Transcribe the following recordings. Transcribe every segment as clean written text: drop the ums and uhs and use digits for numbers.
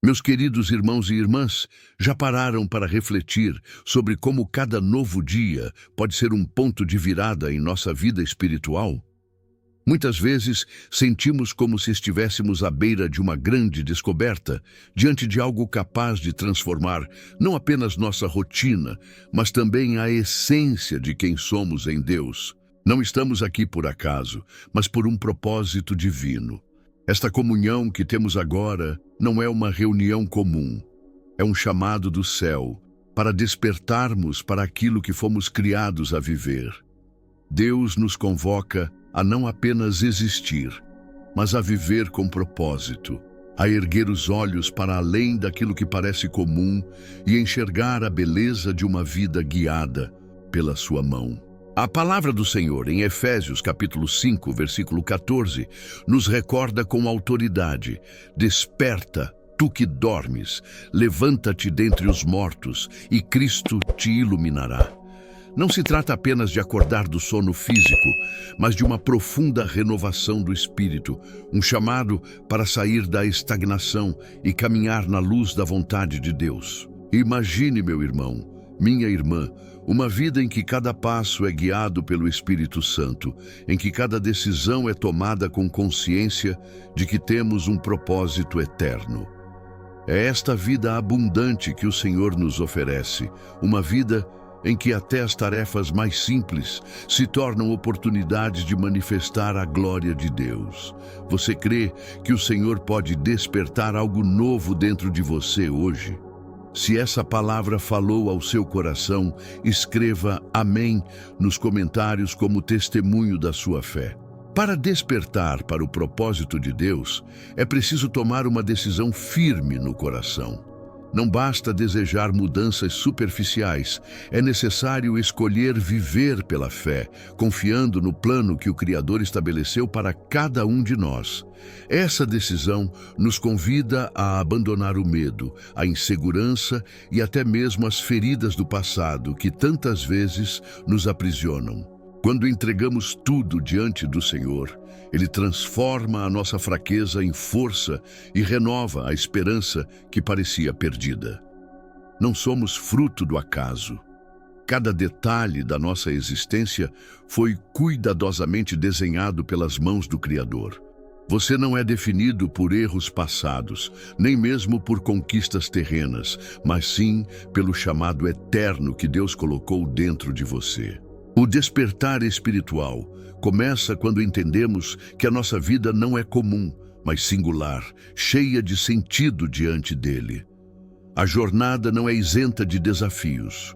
Meus queridos irmãos e irmãs, já pararam para refletir sobre como cada novo dia pode ser um ponto de virada em nossa vida espiritual? Muitas vezes sentimos como se estivéssemos à beira de uma grande descoberta, diante de algo capaz de transformar não apenas nossa rotina, mas também a essência de quem somos em Deus. Não estamos aqui por acaso, mas por um propósito divino. Esta comunhão que temos agora não é uma reunião comum, é um chamado do céu para despertarmos para aquilo que fomos criados a viver. Deus nos convoca a não apenas existir, mas a viver com propósito, a erguer os olhos para além daquilo que parece comum e enxergar a beleza de uma vida guiada pela sua mão. A palavra do Senhor, em Efésios capítulo 5, versículo 14, nos recorda com autoridade: desperta, tu que dormes, levanta-te dentre os mortos, e Cristo te iluminará. Não se trata apenas de acordar do sono físico, mas de uma profunda renovação do espírito, um chamado para sair da estagnação e caminhar na luz da vontade de Deus. Imagine, meu irmão, minha irmã, uma vida em que cada passo é guiado pelo Espírito Santo, em que cada decisão é tomada com consciência de que temos um propósito eterno. É esta vida abundante que o Senhor nos oferece, uma vida em que até as tarefas mais simples se tornam oportunidades de manifestar a glória de Deus. Você crê que o Senhor pode despertar algo novo dentro de você hoje? Se essa palavra falou ao seu coração, escreva amém nos comentários como testemunho da sua fé. Para despertar para o propósito de Deus, é preciso tomar uma decisão firme no coração. Não basta desejar mudanças superficiais, é necessário escolher viver pela fé, confiando no plano que o Criador estabeleceu para cada um de nós. Essa decisão nos convida a abandonar o medo, a insegurança e até mesmo as feridas do passado que tantas vezes nos aprisionam. Quando entregamos tudo diante do Senhor, Ele transforma a nossa fraqueza em força e renova a esperança que parecia perdida. Não somos fruto do acaso. Cada detalhe da nossa existência foi cuidadosamente desenhado pelas mãos do Criador. Você não é definido por erros passados, nem mesmo por conquistas terrenas, mas sim pelo chamado eterno que Deus colocou dentro de você. O despertar espiritual começa quando entendemos que a nossa vida não é comum, mas singular, cheia de sentido diante dele. A jornada não é isenta de desafios.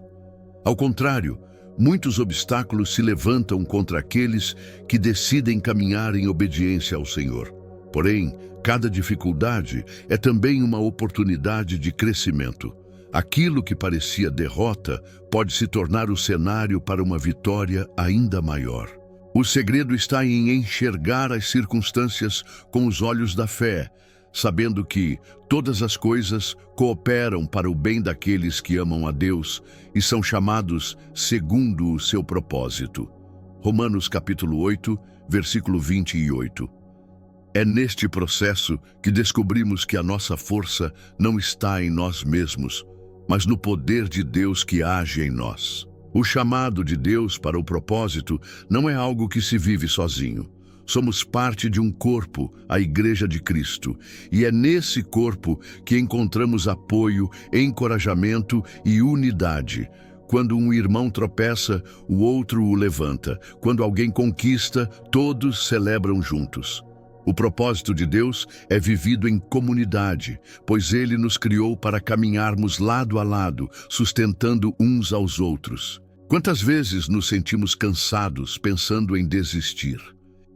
Ao contrário, muitos obstáculos se levantam contra aqueles que decidem caminhar em obediência ao Senhor. Porém, cada dificuldade é também uma oportunidade de crescimento. Aquilo que parecia derrota pode se tornar o cenário para uma vitória ainda maior. O segredo está em enxergar as circunstâncias com os olhos da fé, sabendo que todas as coisas cooperam para o bem daqueles que amam a Deus e são chamados segundo o seu propósito. Romanos capítulo 8, versículo 28. É neste processo que descobrimos que a nossa força não está em nós mesmos, mas no poder de Deus que age em nós. O chamado de Deus para o propósito não é algo que se vive sozinho. Somos parte de um corpo, a Igreja de Cristo, e é nesse corpo que encontramos apoio, encorajamento e unidade. Quando um irmão tropeça, o outro o levanta. Quando alguém conquista, todos celebram juntos. O propósito de Deus é vivido em comunidade, pois Ele nos criou para caminharmos lado a lado, sustentando uns aos outros. Quantas vezes nos sentimos cansados pensando em desistir?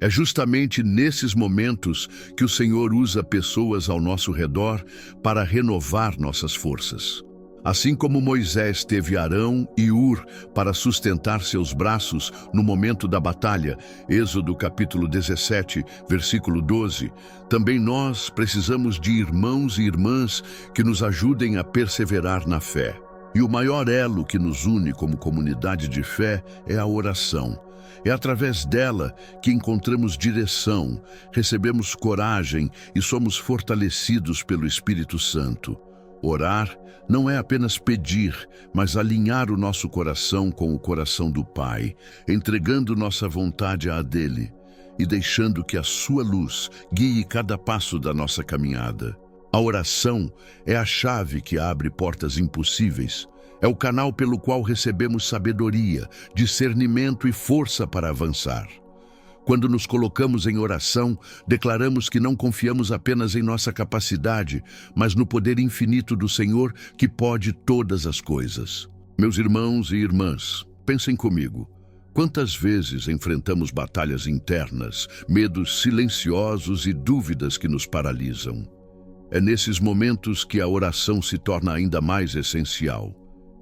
É justamente nesses momentos que o Senhor usa pessoas ao nosso redor para renovar nossas forças. Assim como Moisés teve Arão e Hur para sustentar seus braços no momento da batalha, Êxodo capítulo 17, versículo 12, também nós precisamos de irmãos e irmãs que nos ajudem a perseverar na fé. E o maior elo que nos une como comunidade de fé é a oração. É através dela que encontramos direção, recebemos coragem e somos fortalecidos pelo Espírito Santo. Orar não é apenas pedir, mas alinhar o nosso coração com o coração do Pai, entregando nossa vontade à dele e deixando que a sua luz guie cada passo da nossa caminhada. A oração é a chave que abre portas impossíveis. É o canal pelo qual recebemos sabedoria, discernimento e força para avançar. Quando nos colocamos em oração, declaramos que não confiamos apenas em nossa capacidade, mas no poder infinito do Senhor que pode todas as coisas. Meus irmãos e irmãs, pensem comigo. Quantas vezes enfrentamos batalhas internas, medos silenciosos e dúvidas que nos paralisam? É nesses momentos que a oração se torna ainda mais essencial.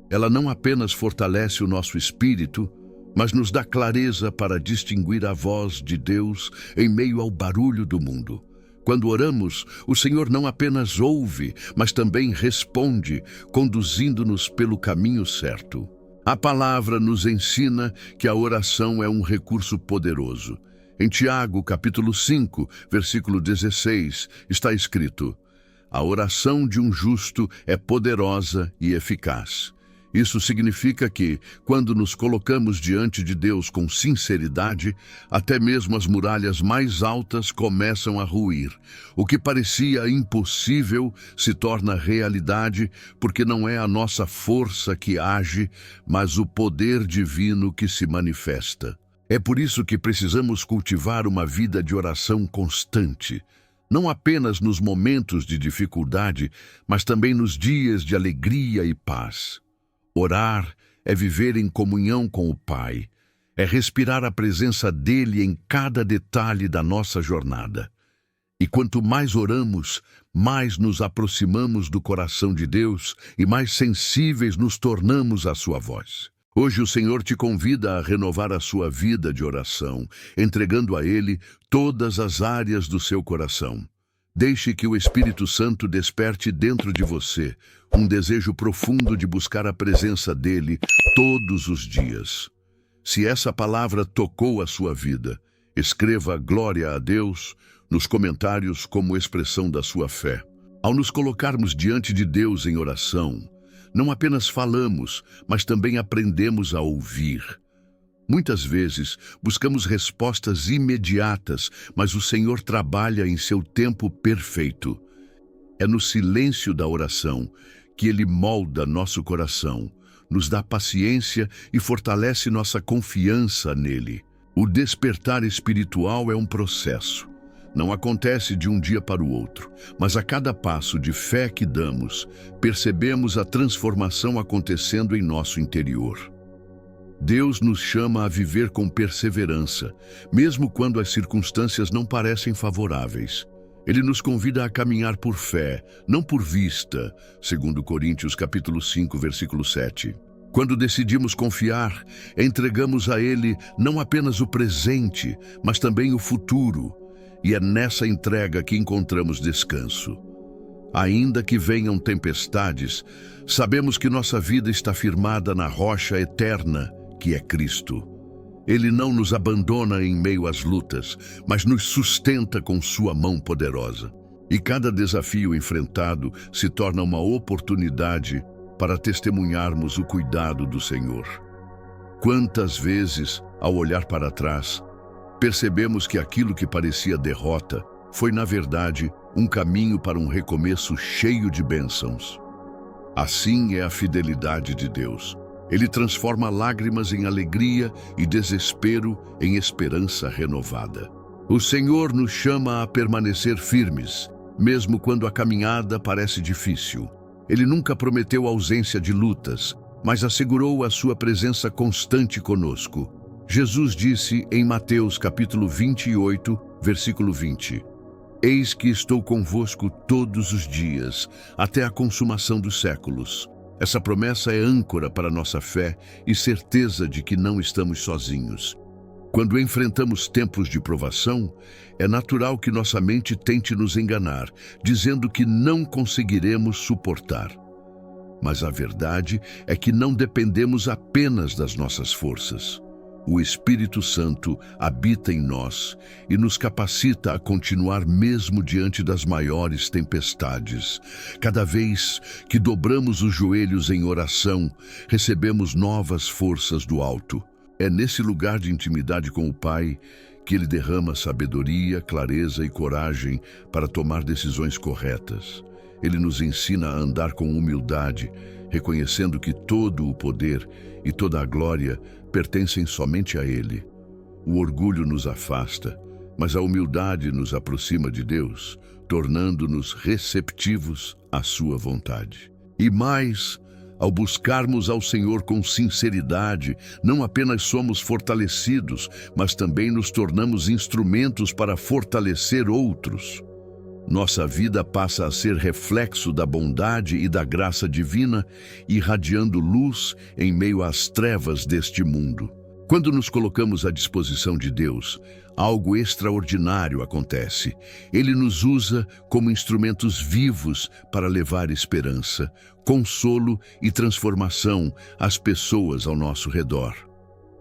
Ela não apenas fortalece o nosso espírito, mas nos dá clareza para distinguir a voz de Deus em meio ao barulho do mundo. Quando oramos, o Senhor não apenas ouve, mas também responde, conduzindo-nos pelo caminho certo. A palavra nos ensina que a oração é um recurso poderoso. Em Tiago, capítulo 5, versículo 16, está escrito: "A oração de um justo é poderosa e eficaz." Isso significa que, quando nos colocamos diante de Deus com sinceridade, até mesmo as muralhas mais altas começam a ruir. O que parecia impossível se torna realidade, porque não é a nossa força que age, mas o poder divino que se manifesta. É por isso que precisamos cultivar uma vida de oração constante, não apenas nos momentos de dificuldade, mas também nos dias de alegria e paz. Orar é viver em comunhão com o Pai, é respirar a presença dele em cada detalhe da nossa jornada. E quanto mais oramos, mais nos aproximamos do coração de Deus e mais sensíveis nos tornamos à sua voz. Hoje o Senhor te convida a renovar a sua vida de oração, entregando a Ele todas as áreas do seu coração. Deixe que o Espírito Santo desperte dentro de você um desejo profundo de buscar a presença dele todos os dias. Se essa palavra tocou a sua vida, escreva glória a Deus nos comentários como expressão da sua fé. Ao nos colocarmos diante de Deus em oração, não apenas falamos, mas também aprendemos a ouvir. Muitas vezes buscamos respostas imediatas, mas o Senhor trabalha em seu tempo perfeito. É no silêncio da oração que Ele molda nosso coração, nos dá paciência e fortalece nossa confiança nele. O despertar espiritual é um processo. Não acontece de um dia para o outro, mas a cada passo de fé que damos, percebemos a transformação acontecendo em nosso interior. Deus nos chama a viver com perseverança, mesmo quando as circunstâncias não parecem favoráveis. Ele nos convida a caminhar por fé, não por vista, segundo Coríntios capítulo 5, versículo 7. Quando decidimos confiar, entregamos a Ele não apenas o presente, mas também o futuro, e é nessa entrega que encontramos descanso. Ainda que venham tempestades, sabemos que nossa vida está firmada na rocha eterna, que é Cristo. Ele não nos abandona em meio às lutas, mas nos sustenta com sua mão poderosa. E cada desafio enfrentado se torna uma oportunidade para testemunharmos o cuidado do Senhor. Quantas vezes, ao olhar para trás, percebemos que aquilo que parecia derrota foi, na verdade, um caminho para um recomeço cheio de bênçãos. Assim é a fidelidade de Deus. Ele transforma lágrimas em alegria e desespero em esperança renovada. O Senhor nos chama a permanecer firmes, mesmo quando a caminhada parece difícil. Ele nunca prometeu ausência de lutas, mas assegurou a sua presença constante conosco. Jesus disse em Mateus capítulo 28, versículo 20: "Eis que estou convosco todos os dias, até a consumação dos séculos." Essa promessa é âncora para nossa fé e certeza de que não estamos sozinhos. Quando enfrentamos tempos de provação, é natural que nossa mente tente nos enganar, dizendo que não conseguiremos suportar. Mas a verdade é que não dependemos apenas das nossas forças. O Espírito Santo habita em nós e nos capacita a continuar mesmo diante das maiores tempestades. Cada vez que dobramos os joelhos em oração, recebemos novas forças do alto. É nesse lugar de intimidade com o Pai que Ele derrama sabedoria, clareza e coragem para tomar decisões corretas. Ele nos ensina a andar com humildade, reconhecendo que todo o poder e toda a glória pertencem somente a Ele. O orgulho nos afasta, mas a humildade nos aproxima de Deus, tornando-nos receptivos à sua vontade. E mais, ao buscarmos ao Senhor com sinceridade, não apenas somos fortalecidos, mas também nos tornamos instrumentos para fortalecer outros. Nossa vida passa a ser reflexo da bondade e da graça divina, irradiando luz em meio às trevas deste mundo. Quando nos colocamos à disposição de Deus, algo extraordinário acontece. Ele nos usa como instrumentos vivos para levar esperança, consolo e transformação às pessoas ao nosso redor.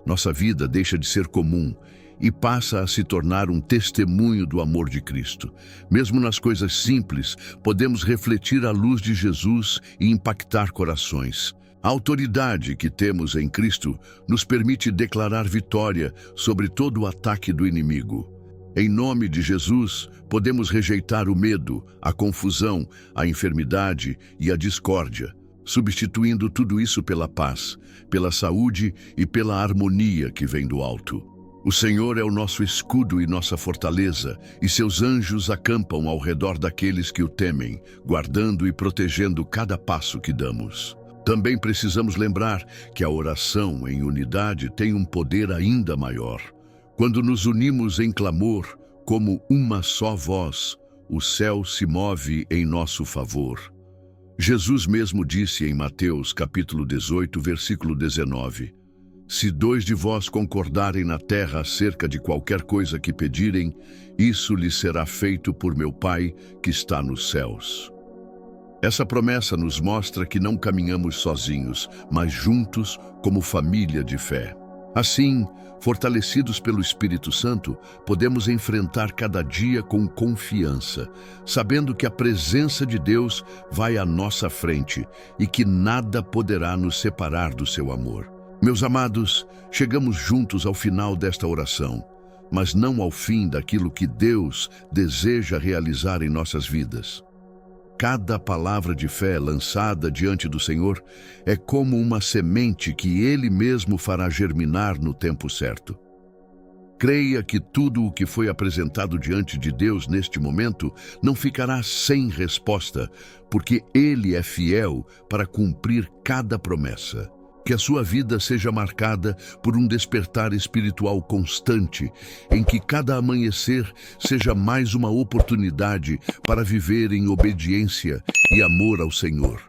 Nossa vida deixa de ser comum e passa a se tornar um testemunho do amor de Cristo. Mesmo nas coisas simples, podemos refletir a luz de Jesus e impactar corações. A autoridade que temos em Cristo nos permite declarar vitória sobre todo o ataque do inimigo. Em nome de Jesus, podemos rejeitar o medo, a confusão, a enfermidade e a discórdia, substituindo tudo isso pela paz, pela saúde e pela harmonia que vem do alto. O Senhor é o nosso escudo e nossa fortaleza, e seus anjos acampam ao redor daqueles que o temem, guardando e protegendo cada passo que damos. Também precisamos lembrar que a oração em unidade tem um poder ainda maior. Quando nos unimos em clamor, como uma só voz, o céu se move em nosso favor. Jesus mesmo disse em Mateus capítulo 18, versículo 19: Se 2 de vós concordarem na terra acerca de qualquer coisa que pedirem, isso lhes será feito por meu Pai que está nos céus. Essa promessa nos mostra que não caminhamos sozinhos, mas juntos como família de fé. Assim, fortalecidos pelo Espírito Santo, podemos enfrentar cada dia com confiança, sabendo que a presença de Deus vai à nossa frente e que nada poderá nos separar do seu amor. Meus amados, chegamos juntos ao final desta oração, mas não ao fim daquilo que Deus deseja realizar em nossas vidas. Cada palavra de fé lançada diante do Senhor é como uma semente que Ele mesmo fará germinar no tempo certo. Creia que tudo o que foi apresentado diante de Deus neste momento não ficará sem resposta, porque Ele é fiel para cumprir cada promessa. Que a sua vida seja marcada por um despertar espiritual constante, em que cada amanhecer seja mais uma oportunidade para viver em obediência e amor ao Senhor.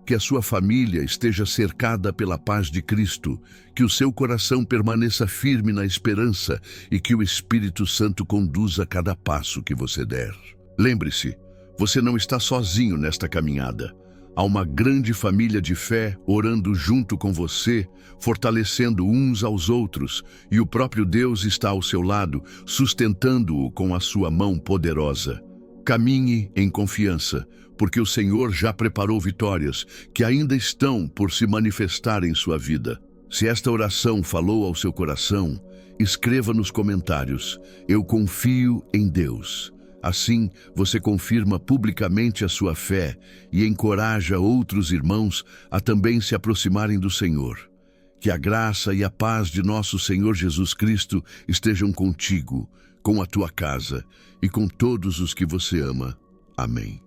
Que a sua família esteja cercada pela paz de Cristo, que o seu coração permaneça firme na esperança e que o Espírito Santo conduza cada passo que você der. Lembre-se, você não está sozinho nesta caminhada. Há uma grande família de fé orando junto com você, fortalecendo uns aos outros, e o próprio Deus está ao seu lado, sustentando-o com a sua mão poderosa. Caminhe em confiança, porque o Senhor já preparou vitórias que ainda estão por se manifestar em sua vida. Se esta oração falou ao seu coração, escreva nos comentários: Eu confio em Deus. Assim, você confirma publicamente a sua fé e encoraja outros irmãos a também se aproximarem do Senhor. Que a graça e a paz de nosso Senhor Jesus Cristo estejam contigo, com a tua casa e com todos os que você ama. Amém.